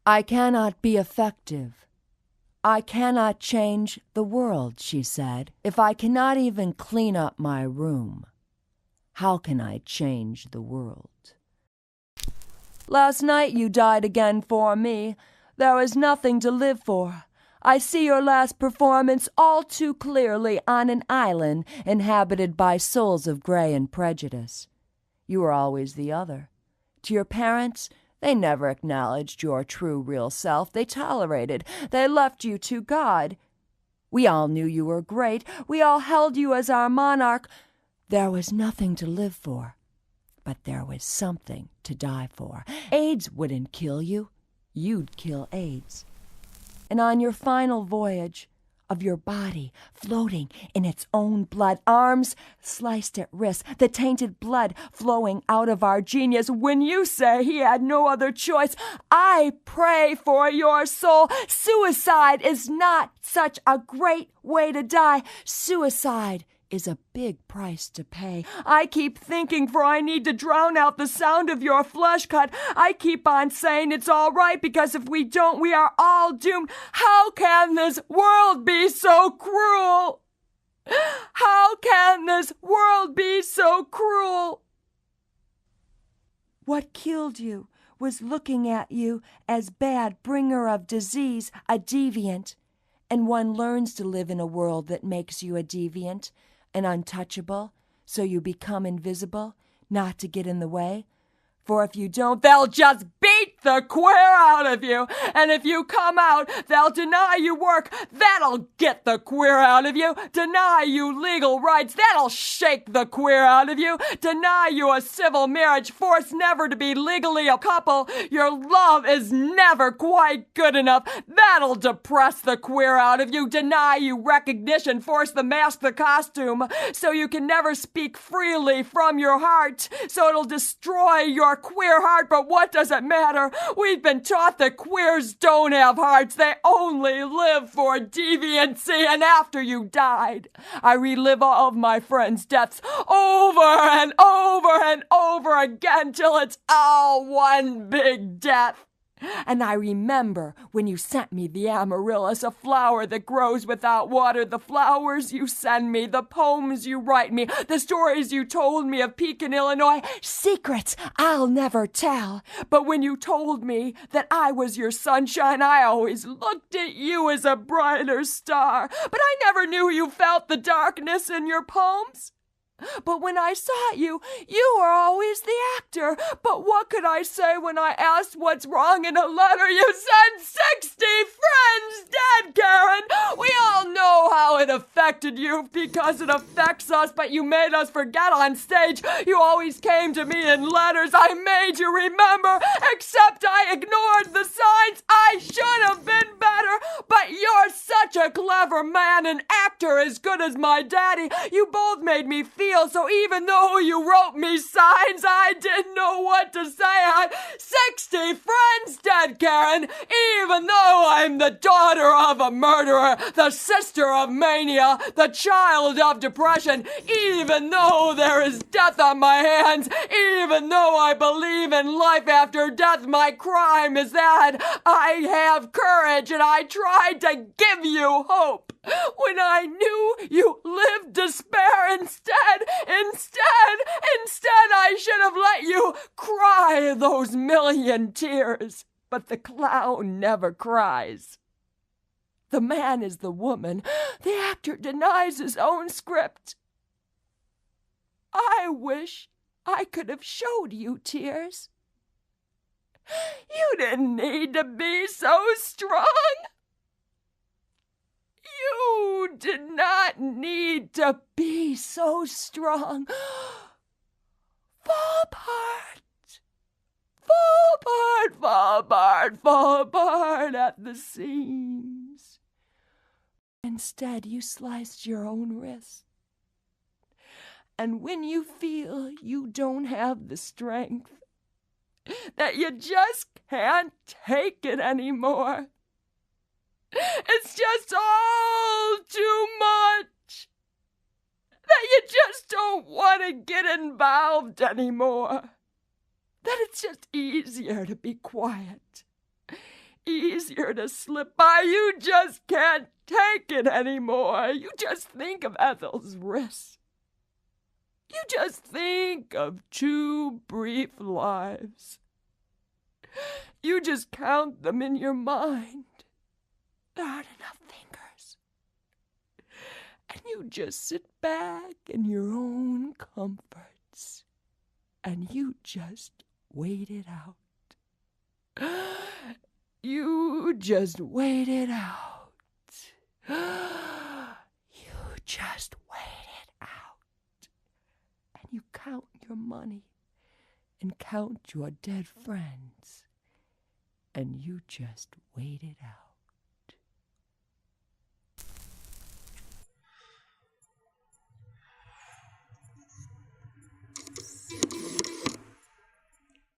I cannot be effective. I cannot change the world, she said, if I cannot even clean up my room. How can I change the world? Last night you died again for me. There is nothing to live for. I see your last performance all too clearly on an island inhabited by souls of gray and prejudice. You were always the other. To your parents, they never acknowledged your true, real self. They tolerated. They left you to God. We all knew you were great. We all held you as our monarch. There was nothing to live for, but there was something to die for. AIDS wouldn't kill you. You'd kill AIDS. And on your final voyage, of your body floating in its own blood, arms sliced at wrist, the tainted blood flowing out of our genius. When you say he had no other choice, I pray for your soul. Suicide is not such a great way to die. Suicide is a big price to pay. I keep thinking, for I need to drown out the sound of your flesh cut. I keep on saying it's all right, because if we don't, we are all doomed. How can this world be so cruel? How can this world be so cruel? What killed you was looking at you as bad bringer of disease, a deviant. And one learns to live in a world that makes you a deviant and untouchable, so you become invisible, not to get in the way. For if you don't, they'll just beat the queer out of you. And if you come out, they'll deny you work. That'll get the queer out of you. Deny you legal rights. That'll shake the queer out of you. Deny you a civil marriage. Force never to be legally a couple. Your love is never quite good enough. That'll depress the queer out of you. Deny you recognition. Force the mask, the costume, so you can never speak freely from your heart. So it'll destroy your queer heart. But what does it matter? We've been taught that queers don't have hearts. They only live for deviancy. And after you died, I relive all of my friends' deaths over and over and over again till it's all one big death. And I remember when you sent me the amaryllis, a flower that grows without water, the flowers you send me, the poems you write me, the stories you told me of Pekin, Illinois, secrets I'll never tell. But when you told me that I was your sunshine, I always looked at you as a brighter star. But I never knew you felt the darkness in your poems. But when I saw you, you were always the actor. But what could I say when I asked what's wrong in a letter? You said 60 friends dead, Karen. We all know how it affected you because it affects us, but you made us forget on stage. You always came to me in letters. I made you remember, except I ignored the signs. I should have been better, but you're such a clever man, an actor as good as my daddy. You both made me feel. So even though you wrote me signs, I didn't know what to say. I'm 60 friends dead, Karen. Even though I'm the daughter of a murderer, the sister of mania, the child of depression, even though there is death on my hands, even though I believe in life after death, my crime is that I have courage and I tried to give you hope when I knew you lived despair instead. Instead, I should have let you cry those million tears. But the clown never cries. The man is the woman. The actor denies his own script. I wish I could have showed you tears. You didn't need to be so strong. You did not need to be so strong. Fall apart. Fall apart, fall apart, fall apart at the seams. Instead, you sliced your own wrist. And when you feel you don't have the strength, that you just can't take it anymore, it's just all too much, that you just don't want to get involved anymore, that it's just easier to be quiet, easier to slip by. You just can't take it anymore. You just think of Ethyl's wrists. You just think of 2 brief lives. You just count them in your mind. There aren't enough fingers. And you just sit back in your own comforts. And you just wait it out. You just wait it out. You just wait it out. And you count your money and count your dead friends. And you just wait it out.